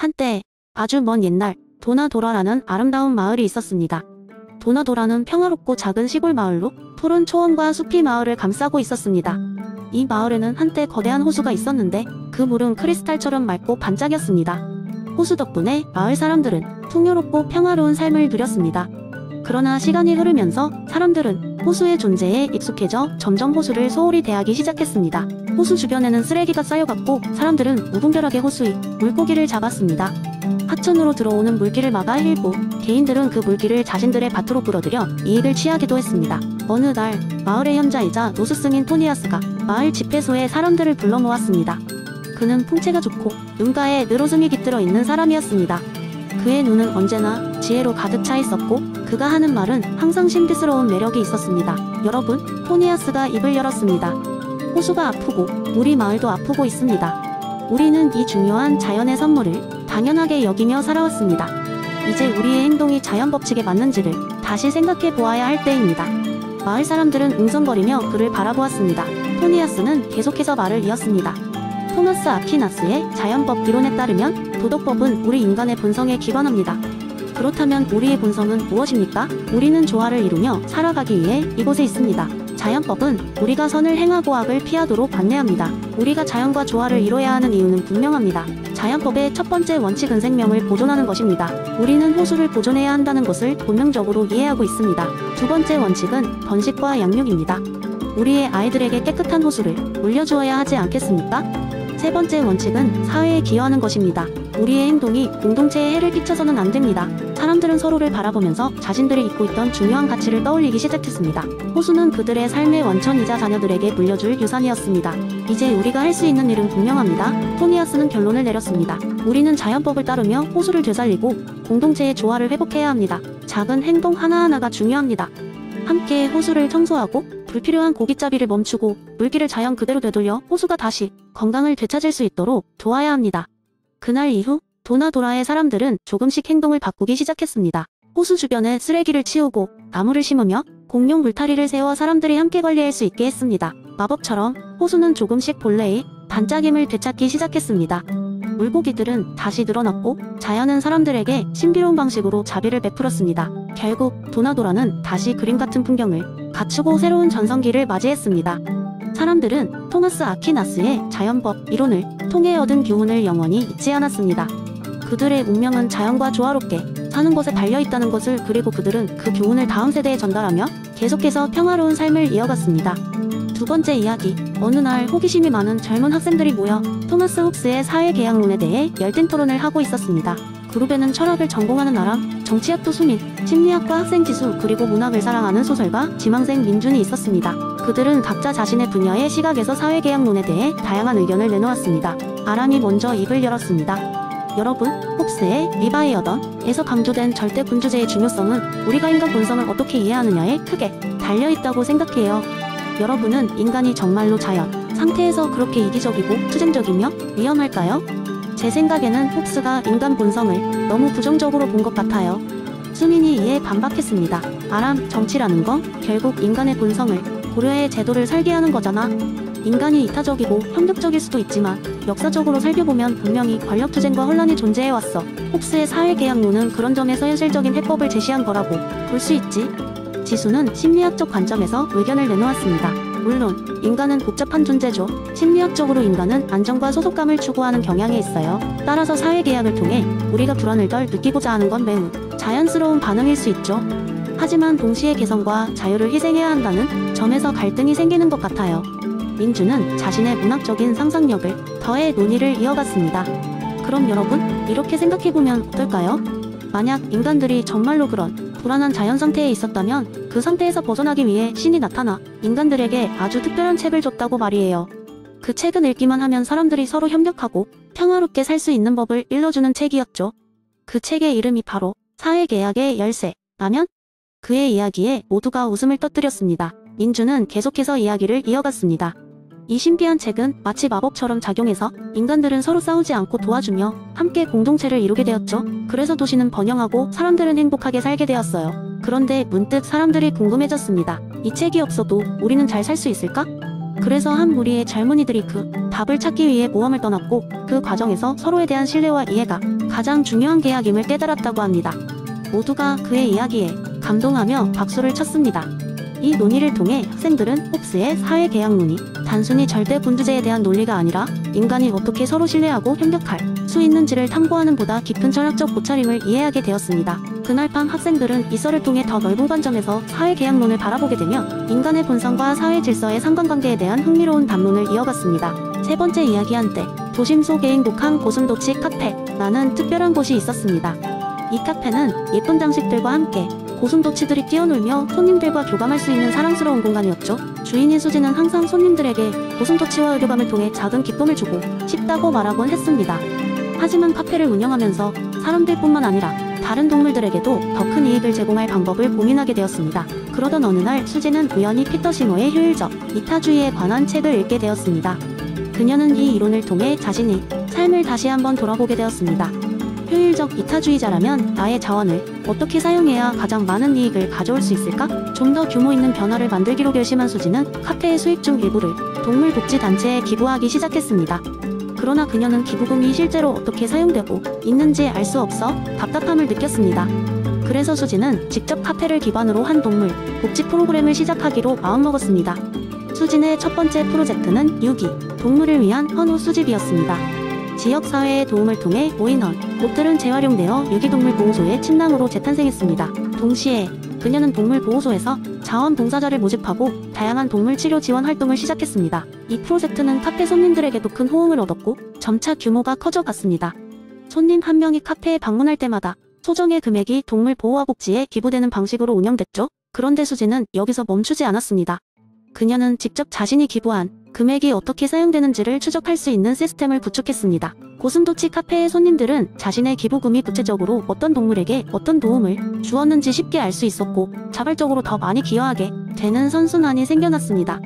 한때 아주 먼 옛날 도나도라라는 아름다운 마을이 있었습니다. 도나도라는 평화롭고 작은 시골 마을로 푸른 초원과 숲이 마을을 감싸고 있었습니다. 이 마을에는 한때 거대한 호수가 있었는데 그 물은 크리스탈처럼 맑고 반짝였습니다. 호수 덕분에 마을 사람들은 풍요롭고 평화로운 삶을 누렸습니다. 그러나 시간이 흐르면서 사람들은 호수의 존재에 익숙해져 점점 호수를 소홀히 대하기 시작했습니다. 호수 주변에는 쓰레기가 쌓여갔고 사람들은 무분별하게 호수의 물고기를 잡았습니다. 하천으로 들어오는 물길을 막아 일부 개인들은 그 물길을 자신들의 밭으로 끌어들여 이익을 취하기도 했습니다. 어느 날 마을의 현자이자 노스승인 토니아스가 마을 집회소에 사람들을 불러 모았습니다. 그는 풍채가 좋고 눈가에 느로승이 깃들어 있는 사람이었습니다. 그의 눈은 언제나 지혜로 가득 차 있었고 그가 하는 말은 항상 신비스러운 매력이 있었습니다. 여러분, 토니아스가 입을 열었습니다. 호수가 아프고 우리 마을도 아프고 있습니다. 우리는 이 중요한 자연의 선물을 당연하게 여기며 살아왔습니다. 이제 우리의 행동이 자연 법칙에 맞는지를 다시 생각해 보아야 할 때입니다. 마을 사람들은 웅성거리며 그를 바라보았습니다. 토니아스는 계속해서 말을 이었습니다. 토마스 아퀴나스의 자연법 이론에 따르면 도덕법은 우리 인간의 본성에 기반합니다. 그렇다면 우리의 본성은 무엇입니까? 우리는 조화를 이루며 살아가기 위해 이곳에 있습니다. 자연법은 우리가 선을 행하고 악을 피하도록 안내합니다. 우리가 자연과 조화를 이뤄야 하는 이유는 분명합니다. 자연법의 첫 번째 원칙은 생명을 보존하는 것입니다. 우리는 호수를 보존해야 한다는 것을 본능적으로 이해하고 있습니다. 두 번째 원칙은 번식과 양육입니다. 우리의 아이들에게 깨끗한 호수를 물려주어야 하지 않겠습니까? 세 번째 원칙은 사회에 기여하는 것입니다. 우리의 행동이 공동체에 해를 끼쳐서는 안 됩니다. 사람들은 서로를 바라보면서 자신들이 잊고 있던 중요한 가치를 떠올리기 시작했습니다. 호수는 그들의 삶의 원천이자 자녀들에게 물려줄 유산이었습니다. 이제 우리가 할 수 있는 일은 분명합니다. 토니아스는 결론을 내렸습니다. 우리는 자연법을 따르며 호수를 되살리고 공동체의 조화를 회복해야 합니다. 작은 행동 하나하나가 중요합니다. 함께 호수를 청소하고 불필요한 고깃잡이를 멈추고 물길을 자연 그대로 되돌려 호수가 다시 건강을 되찾을 수 있도록 도와야 합니다. 그날 이후 도나도라의 사람들은 조금씩 행동을 바꾸기 시작했습니다. 호수 주변에 쓰레기를 치우고 나무를 심으며 공용 울타리를 세워 사람들이 함께 관리할 수 있게 했습니다. 마법처럼 호수는 조금씩 본래의 반짝임을 되찾기 시작했습니다. 물고기들은 다시 늘어났고 자연은 사람들에게 신비로운 방식으로 자비를 베풀었습니다. 결국 도나도라는 다시 그림 같은 풍경을 갖추고 새로운 전성기를 맞이했습니다. 사람들은 토마스 아퀴나스의 자연법 이론을 통해 얻은 교훈을 영원히 잊지 않았습니다. 그들의 운명은 자연과 조화롭게 사는 것에 달려있다는 것을, 그리고 그들은 그 교훈을 다음 세대에 전달하며 계속해서 평화로운 삶을 이어갔습니다. 두 번째 이야기. 어느 날 호기심이 많은 젊은 학생들이 모여 토마스 홉스의 사회계약론에 대해 열띤 토론을 하고 있었습니다. 그룹에는 철학을 전공하는 아람, 정치학도 수민, 심리학과 학생 지수, 그리고 문학을 사랑하는 소설가, 지망생 민준이 있었습니다. 그들은 각자 자신의 분야의 시각에서 사회계약론에 대해 다양한 의견을 내놓았습니다. 아람이 먼저 입을 열었습니다. 여러분, 홉스의 리바이어던에서 강조된 절대 군주제의 중요성은 우리가 인간 본성을 어떻게 이해하느냐에 크게 달려있다고 생각해요. 여러분은 인간이 정말로 자연 상태에서 그렇게 이기적이고 투쟁적이며 위험할까요? 제 생각에는 홉스가 인간 본성을 너무 부정적으로 본 것 같아요. 수민이 이에 반박했습니다. 아람, 정치라는 건 결국 인간의 본성을 고려해 제도를 설계하는 거잖아. 인간이 이타적이고 협력적일 수도 있지만 역사적으로 살펴보면 분명히 권력투쟁과 혼란이 존재해왔어. 홉스의 사회계약론은 그런 점에서 현실적인 해법을 제시한 거라고 볼 수 있지. 지수는 심리학적 관점에서 의견을 내놓았습니다. 물론 인간은 복잡한 존재죠. 심리학적으로 인간은 안정과 소속감을 추구하는 경향이 있어요. 따라서 사회계약을 통해 우리가 불안을 덜 느끼고자 하는 건 매우 자연스러운 반응일 수 있죠. 하지만 동시에 개성과 자유를 희생해야 한다는 점에서 갈등이 생기는 것 같아요. 민주는 자신의 문학적인 상상력을 더해 논의를 이어갔습니다. 그럼 여러분, 이렇게 생각해보면 어떨까요? 만약 인간들이 정말로 그런 불안한 자연 상태에 있었다면 그 상태에서 벗어나기 위해 신이 나타나 인간들에게 아주 특별한 책을 줬다고 말이에요. 그 책은 읽기만 하면 사람들이 서로 협력하고 평화롭게 살 수 있는 법을 일러주는 책이었죠. 그 책의 이름이 바로 사회계약의 열쇠라면 그의 이야기에 모두가 웃음을 터뜨렸습니다. 민주는 계속해서 이야기를 이어갔습니다. 이 신비한 책은 마치 마법처럼 작용해서 인간들은 서로 싸우지 않고 도와주며 함께 공동체를 이루게 되었죠. 그래서 도시는 번영하고 사람들은 행복하게 살게 되었어요. 그런데 문득 사람들이 궁금해졌습니다. 이 책이 없어도 우리는 잘 살 수 있을까? 그래서 한 무리의 젊은이들이 그 답을 찾기 위해 모험을 떠났고 그 과정에서 서로에 대한 신뢰와 이해가 가장 중요한 계약임을 깨달았다고 합니다. 모두가 그의 이야기에 감동하며 박수를 쳤습니다. 이 논의를 통해 학생들은 홉스의 사회 계약론이 단순히 절대 군주제에 대한 논리가 아니라 인간이 어떻게 서로 신뢰하고 협력할 수 있는지를 탐구하는 보다 깊은 철학적 고찰임을 이해하게 되었습니다. 그날 밤 학생들은 이 썰을 통해 더 넓은 관점에서 사회 계약론을 바라보게 되며 인간의 본성과 사회 질서의 상관관계에 대한 흥미로운 담론을 이어갔습니다. 세 번째 이야기 한때 도심 속에 행복한 고슴도치 카페라는 특별한 곳이 있었습니다. 이 카페는 예쁜 장식들과 함께 고슴도치들이 뛰어놀며 손님들과 교감할 수 있는 사랑스러운 공간이었죠. 주인인 수지는 항상 손님들에게 고슴도치와 의료감을 통해 작은 기쁨을 주고 싶다고 말하곤 했습니다. 하지만 카페를 운영하면서 사람들뿐만 아니라 다른 동물들에게도 더 큰 이익을 제공할 방법을 고민하게 되었습니다. 그러던 어느 날 수지는 우연히 피터 싱어의 효율적 이타주의에 관한 책을 읽게 되었습니다. 그녀는 이 이론을 통해 자신이 삶을 다시 한번 돌아보게 되었습니다. 효율적 이타주의자라면 나의 자원을 어떻게 사용해야 가장 많은 이익을 가져올 수 있을까? 좀 더 규모 있는 변화를 만들기로 결심한 수지는 카페의 수익 중 일부를 동물복지단체에 기부하기 시작했습니다. 그러나 그녀는 기부금이 실제로 어떻게 사용되고 있는지 알 수 없어 답답함을 느꼈습니다. 그래서 수지는 직접 카페를 기반으로 한 동물 복지 프로그램을 시작하기로 마음먹었습니다. 수진의 첫 번째 프로젝트는 유기, 동물을 위한 헌호 수집이었습니다. 지역사회의 도움을 통해 모인 옷들은 재활용되어 유기동물 보호소의 침낭으로 재탄생했습니다. 동시에 그녀는 동물보호소에서 자원봉사자를 모집하고 다양한 동물 치료 지원 활동을 시작했습니다. 이 프로젝트는 카페 손님들에게도 큰 호응을 얻었고 점차 규모가 커져갔습니다. 손님 한 명이 카페에 방문할 때마다 소정의 금액이 동물 보호와 복지에 기부되는 방식으로 운영됐죠. 그런데 수지는 여기서 멈추지 않았습니다. 그녀는 직접 자신이 기부한 금액이 어떻게 사용되는지를 추적할 수 있는 시스템을 구축했습니다. 고슴도치 카페의 손님들은 자신의 기부금이 구체적으로 어떤 동물에게 어떤 도움을 주었는지 쉽게 알 수 있었고 자발적으로 더 많이 기여하게 되는 선순환이 생겨났습니다.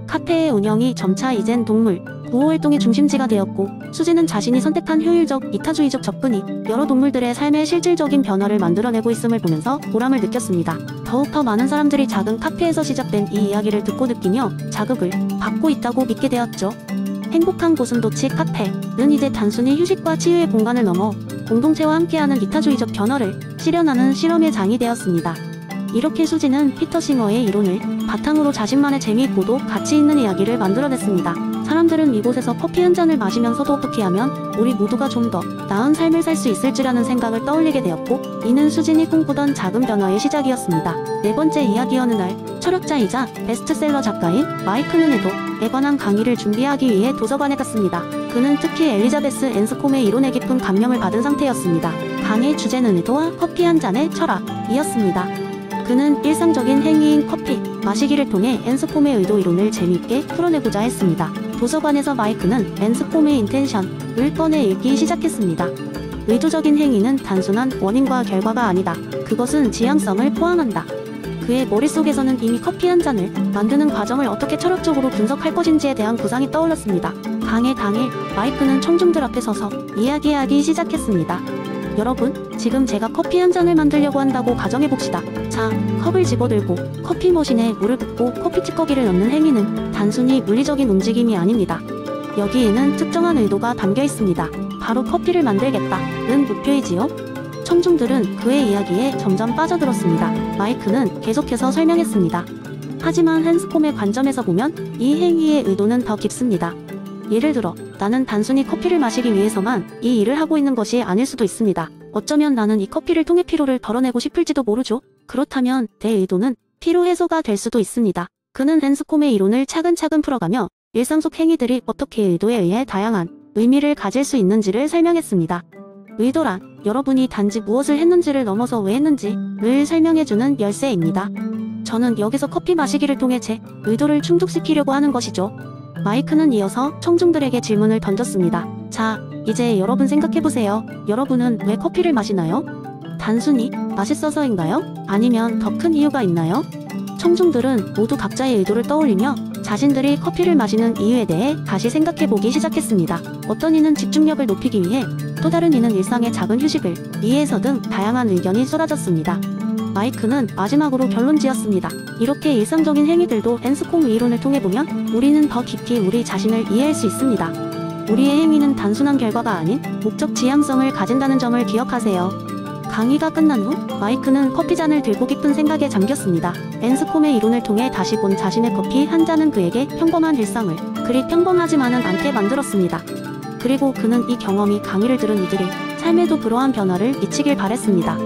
카페의 운영이 점차 이젠 동물 보호활동의 중심지가 되었고 수지는 자신이 선택한 효율적 이타주의적 접근이 여러 동물들의 삶에 실질적인 변화를 만들어내고 있음을 보면서 보람을 느꼈습니다. 더욱 더 많은 사람들이 작은 카페에서 시작된 이 이야기를 듣고 느끼며 자극을 받고 있다고 믿게 되었죠. 행복한 고슴도치 카페는 이제 단순히 휴식과 치유의 공간을 넘어 공동체와 함께하는 이타주의적 변화를 실현하는 실험의 장이 되었습니다. 이렇게 수지는 피터 싱어의 이론을 바탕으로 자신만의 재미있고도 가치 있는 이야기를 만들어냈습니다. 사람들은 이곳에서 커피 한 잔을 마시면서도 어떻게 하면 우리 모두가 좀 더 나은 삶을 살 수 있을지라는 생각을 떠올리게 되었고 이는 수진이 꿈꾸던 작은 변화의 시작이었습니다. 네 번째 이야기 어느 날 철학자이자 베스트셀러 작가인 마이크 누네도에 관한 강의를 준비하기 위해 도서관에 갔습니다. 그는 특히 엘리자베스 앤스콤의 이론에 깊은 감명을 받은 상태였습니다. 강의 주제는 의도와 커피 한 잔의 철학이었습니다. 그는 일상적인 행위인 커피 마시기를 통해 앤스콤의 의도 이론을 재미있게 풀어내고자 했습니다. 도서관에서 마이크는 앤스콤의 인텐션을 꺼내 읽기 시작했습니다. 의도적인 행위는 단순한 원인과 결과가 아니다. 그것은 지향성을 포함한다. 그의 머릿속에서는 이미 커피 한 잔을 만드는 과정을 어떻게 철학적으로 분석할 것인지에 대한 구상이 떠올랐습니다. 강의 당일 마이크는 청중들 앞에 서서 이야기하기 시작했습니다. 여러분, 지금 제가 커피 한 잔을 만들려고 한다고 가정해봅시다. 자, 컵을 집어들고 커피 머신에 물을 붓고 커피 찌꺼기를 넣는 행위는 단순히 물리적인 움직임이 아닙니다. 여기에는 특정한 의도가 담겨 있습니다. 바로 커피를 만들겠다는 목표이지요. 청중들은 그의 이야기에 점점 빠져들었습니다. 마이크는 계속해서 설명했습니다. 하지만 앤스콤의 관점에서 보면 이 행위의 의도는 더 깊습니다. 예를 들어 나는 단순히 커피를 마시기 위해서만 이 일을 하고 있는 것이 아닐 수도 있습니다. 어쩌면 나는 이 커피를 통해 피로를 덜어내고 싶을지도 모르죠. 그렇다면 내 의도는 피로 해소가 될 수도 있습니다. 그는 앤스콤의 이론을 차근차근 풀어가며 일상 속 행위들이 어떻게 의도에 의해 다양한 의미를 가질 수 있는지를 설명했습니다. 의도란 여러분이 단지 무엇을 했는지를 넘어서 왜 했는지를 설명해주는 열쇠입니다. 저는 여기서 커피 마시기를 통해 제 의도를 충족시키려고 하는 것이죠. 마이크는 이어서 청중들에게 질문을 던졌습니다. 자, 이제 여러분 생각해보세요. 여러분은 왜 커피를 마시나요? 단순히 맛있어서인가요? 아니면 더 큰 이유가 있나요? 청중들은 모두 각자의 의도를 떠올리며 자신들이 커피를 마시는 이유에 대해 다시 생각해보기 시작했습니다. 어떤 이는 집중력을 높이기 위해, 또 다른 이는 일상의 작은 휴식을 위해서 등 다양한 의견이 쏟아졌습니다. 마이크는 마지막으로 결론 지었습니다. 이렇게 일상적인 행위들도 엔스콤 이론을 통해 보면 우리는 더 깊이 우리 자신을 이해할 수 있습니다. 우리의 행위는 단순한 결과가 아닌 목적 지향성을 가진다는 점을 기억하세요. 강의가 끝난 후 마이크는 커피잔을 들고 깊은 생각에 잠겼습니다. 엔스콤의 이론을 통해 다시 본 자신의 커피 한 잔은 그에게 평범한 일상을 그리 평범하지만은 않게 만들었습니다. 그리고 그는 이 경험이 강의를 들은 이들의 삶에도 그러한 변화를 미치길 바랬습니다.